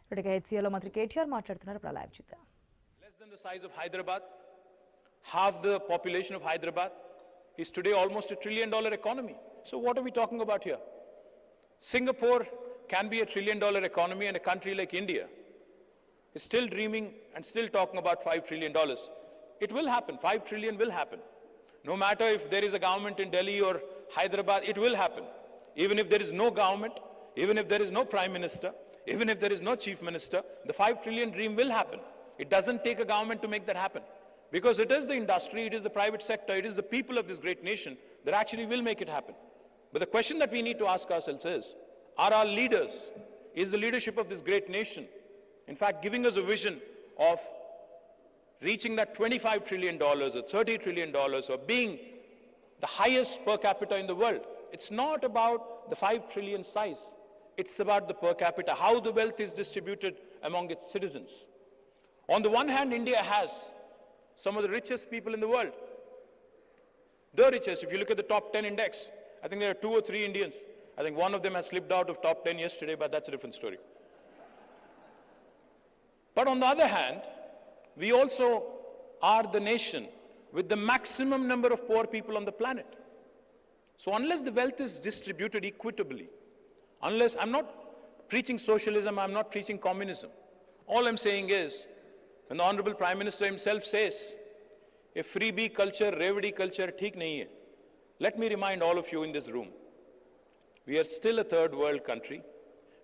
ఇక్కడికి హెచ్సిఏలో మంత్రి కేటీఆర్ మాట్లాడుతున్నారు. ఇప్పుడు లైవ్ చూద్దాం. Less than the size of Hyderabad, half the population of Hyderabad is today almost $1 trillion economy. So what are we talking about here? Singapore can be $1 trillion economy, and a country like India is still dreaming and still talking about $5 trillion. It will happen. 5 trillion will happen. No matter if there is a government in Delhi or Hyderabad, it will happen. Even if there is no government, even if there is no prime minister, even if there is no chief minister, the 5 trillion dream will happen. It doesn't take a government to make that happen. Because it is the industry, it is the private sector, it is the people of this great nation that actually will make it happen. But the question that we need to ask ourselves is, are our leaders, is the leadership of this great nation, in fact, giving us a vision of reaching that $25 trillion or $30 trillion or being the highest per capita in the world? It's not about the 5 trillion size. It's about the per capita, how the wealth is distributed among its citizens. On the one hand, India has some of the richest people in the world. The richest. If you look at the top 10 index, I think there are 2 or 3 Indians. I think one of them has slipped out of top 10 yesterday, but that's a different story. But on the other hand, we also are the nation with the maximum number of poor people on the planet. So unless the wealth is distributed equitably, unless, I'm not preaching socialism, I'm not preaching communism. All I'm saying is, when the Honorable Prime Minister himself says, a freebie culture, revdi culture, theek nahi hai. Let me remind all of you in this room, we are still a third world country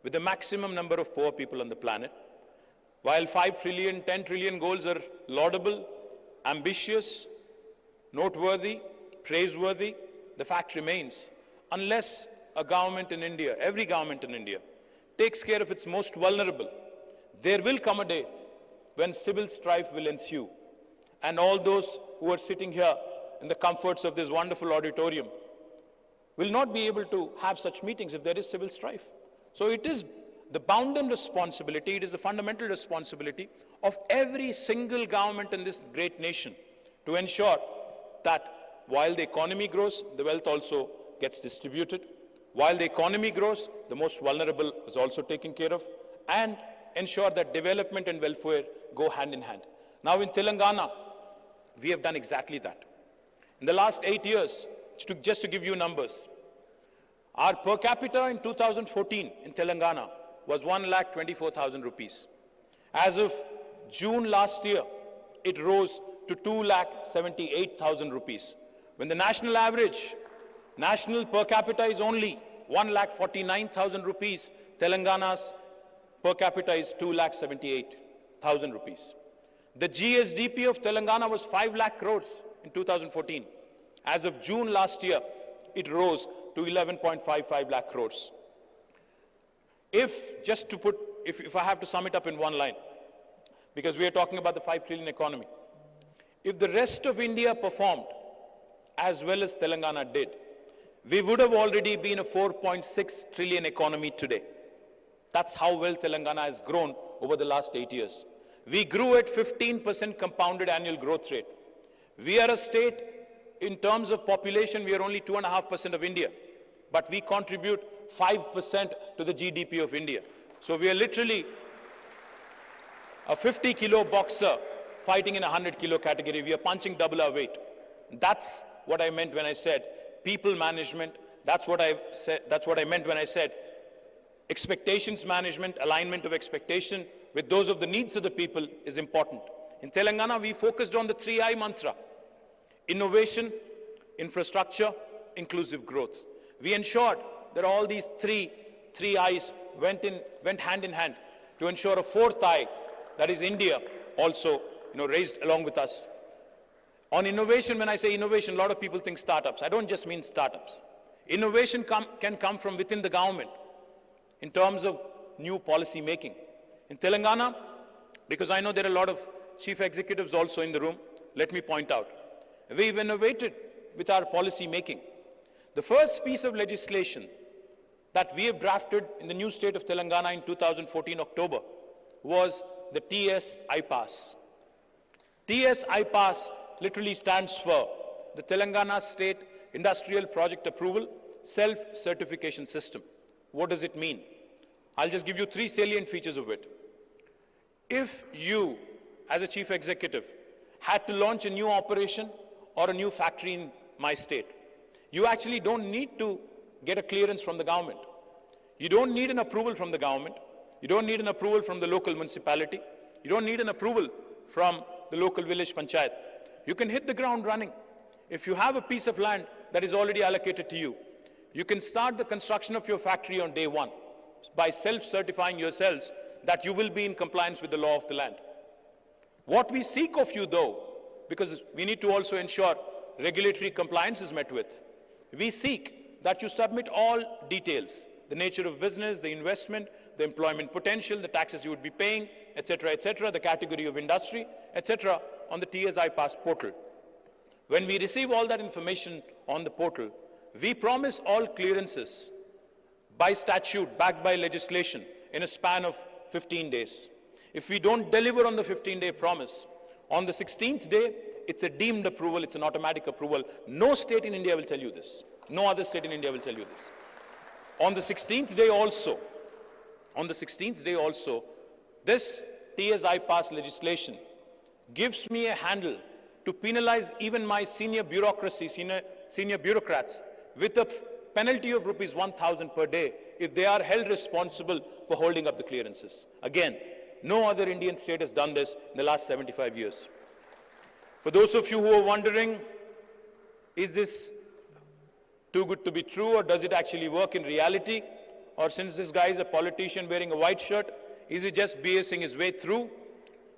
with the maximum number of poor people on the planet. While 5 trillion, 10 trillion goals are laudable, ambitious, noteworthy, praiseworthy, the fact remains, unless a government in India, every government in India, takes care of its most vulnerable, there will come a day when civil strife will ensue. And all those who are sitting here in the comforts of this wonderful auditorium will not be able to have such meetings if there is civil strife. So it is the bounden responsibility, it is the fundamental responsibility of every single government in this great nation to ensure that while the economy grows, the wealth also gets distributed. While the economy grows, the most vulnerable is also taken care of, and ensure that development and welfare go hand in hand. Now in Telangana, we have done exactly that. In the last 8 years, just to give you numbers, our per capita in 2014 in Telangana was 1,24,000 rupees. As of June last year, it rose to 2,78,000 rupees. When the national average, national per capita is only 1,49,000 rupees, Telangana's per capita is 2,78,000 rupees. The GSDP of Telangana was 5 lakh crores in 2014. As of June last year, it rose to 11.55 lakh crores. If I have to sum it up in one line, because we are talking about the 5 trillion economy, if the rest of India performed as well as Telangana did, we would have already been a 4.6 trillion economy today. That's how well Telangana has grown over the last 8 years. We grew at 15% compounded annual growth rate. We are a state, in terms of population, we are only 2.5% of India, but we contribute 5% to the GDP of India. So we are literally a 50-kilo boxer fighting in a 100-kilo category. We are punching double our weight. That's what I meant when I said people management. That's what I meant when I said expectations management, alignment of expectation with those of the needs of the people is important. In Telangana, we focused on the 3I mantra: innovation, infrastructure, inclusive growth. We ensured that all these three I's went hand in hand to ensure a fourth I, that is India, also raised along with us. On innovation, when I say innovation, a lot of people think startups. I don't just mean startups. Innovation can come from within the government in terms of new policy making. In Telangana, because I know there are a lot of chief executives also in the room, let me point out, we've innovated with our policy making. The first piece of legislation that we have drafted in the new state of Telangana in 2014 October was the TS iPass. TS iPass literally stands for the Telangana State Industrial Project Approval Self-Certification System. What does it mean? I'll just give you 3 salient features of it. if you, as a chief executive, had to launch a new operation or a new factory in my state, you actually don't need to get a clearance from the government. You don't need an approval from the government. You don't need an approval from the local municipality. You don't need an approval from the local village panchayat. You can hit the ground running. If you have a piece of land that is already allocated to you, you can start the construction of your factory on day one by self-certifying yourselves that you will be in compliance with the law of the land. What we seek of you though, because we need to also ensure regulatory compliance is met with, we seek that you submit all details, the nature of business, the investment, the employment potential, the taxes you would be paying, etc., the category of industry, etc., on the TSI Pass portal. When we receive all that information on the portal, we promise all clearances by statute, backed by legislation, in a span of 15 days. If we don't deliver on the 15-day promise, on the 16th day, it's a deemed approval, it's an automatic approval. No state in India will tell you this. No other state in India will tell you this. On the 16th day also, this TSI Pass legislation gives me a handle to penalize even my senior bureaucracy, senior bureaucrats, with a penalty of rupees 1,000 per day if they are held responsible for holding up the clearances. Again, no other Indian state has done this in the last 75 years. For those of you who are wondering, is this too good to be true, or does it actually work in reality? Or since this guy is a politician wearing a white shirt, is he just BSing his way through?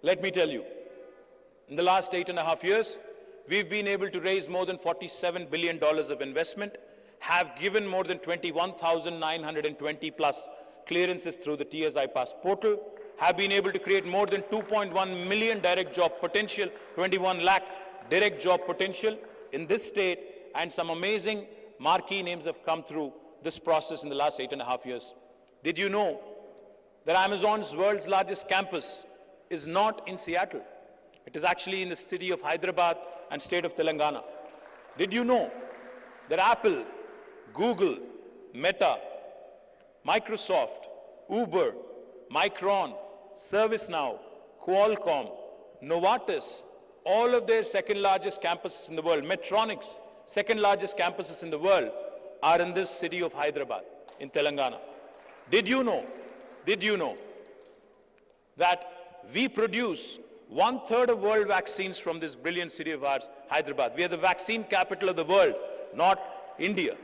Let me tell you, in the last 8.5 years, we've been able to raise more than $47 billion of investment, have given more than 21,920 plus clearances through the TSI Pass portal, have been able to create more than 2.1 million direct job potential, 21 lakh direct job potential in this state, and some amazing marquee names have come through this process in the last 8.5 years. Did you know that Amazon's world's largest campus is not in Seattle? It is actually in the city of Hyderabad and state of Telangana. Did you know that Apple, Google, Meta, Microsoft, Uber, Micron, ServiceNow, Qualcomm, Novartis, all of their second largest campuses in the world, Medtronic's second largest campuses in the world, are in this city of Hyderabad, in Telangana. Did you know that we produce 1/3 of world vaccines from this brilliant city of ours, Hyderabad? We are the vaccine capital of the world, not India.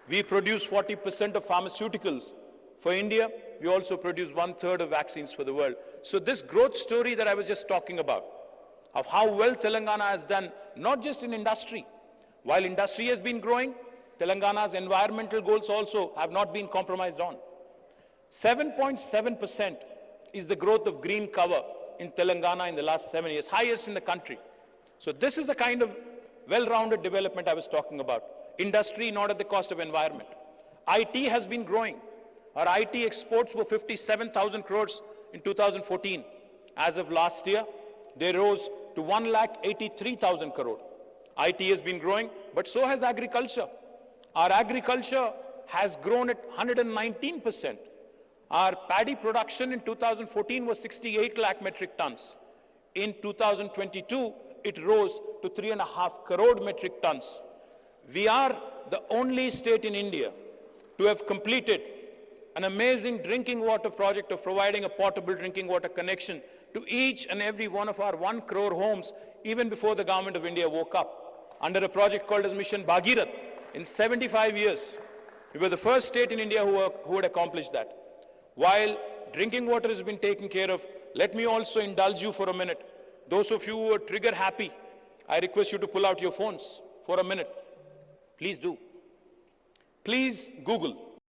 We produce 40% of pharmaceuticals for India. We also produce 1/3 of vaccines for the world. So this growth story that I was just talking about, of how well Telangana has done, not just in industry. While industry has been growing, Telangana's environmental goals also have not been compromised on. 7.7% is the growth of green cover in Telangana in the last 7 years, highest in the country. So this is the kind of well-rounded development I was talking about. Industry not at the cost of environment. IT has been growing. Our IT exports were 57,000 crores in 2014. As of last year, they rose to 1,83,000 crore. IT has been growing, but so has agriculture. Our agriculture has grown at 119%. Our paddy production in 2014 was 68 lakh metric tons. In 2022, it rose to 3.5 crore metric tons. We are the only state in India to have completed an amazing drinking water project of providing a potable drinking water connection to each and every one of our 1 crore homes, even before the government of India woke up, under a project called as Mission Bhagirat. In 75 years, we were the first state in India who had accomplished that. While drinking water has been taken care of, let me also indulge you for a minute. Those of you who are trigger happy, I request you to pull out your phones for a minute. Please do. Please Google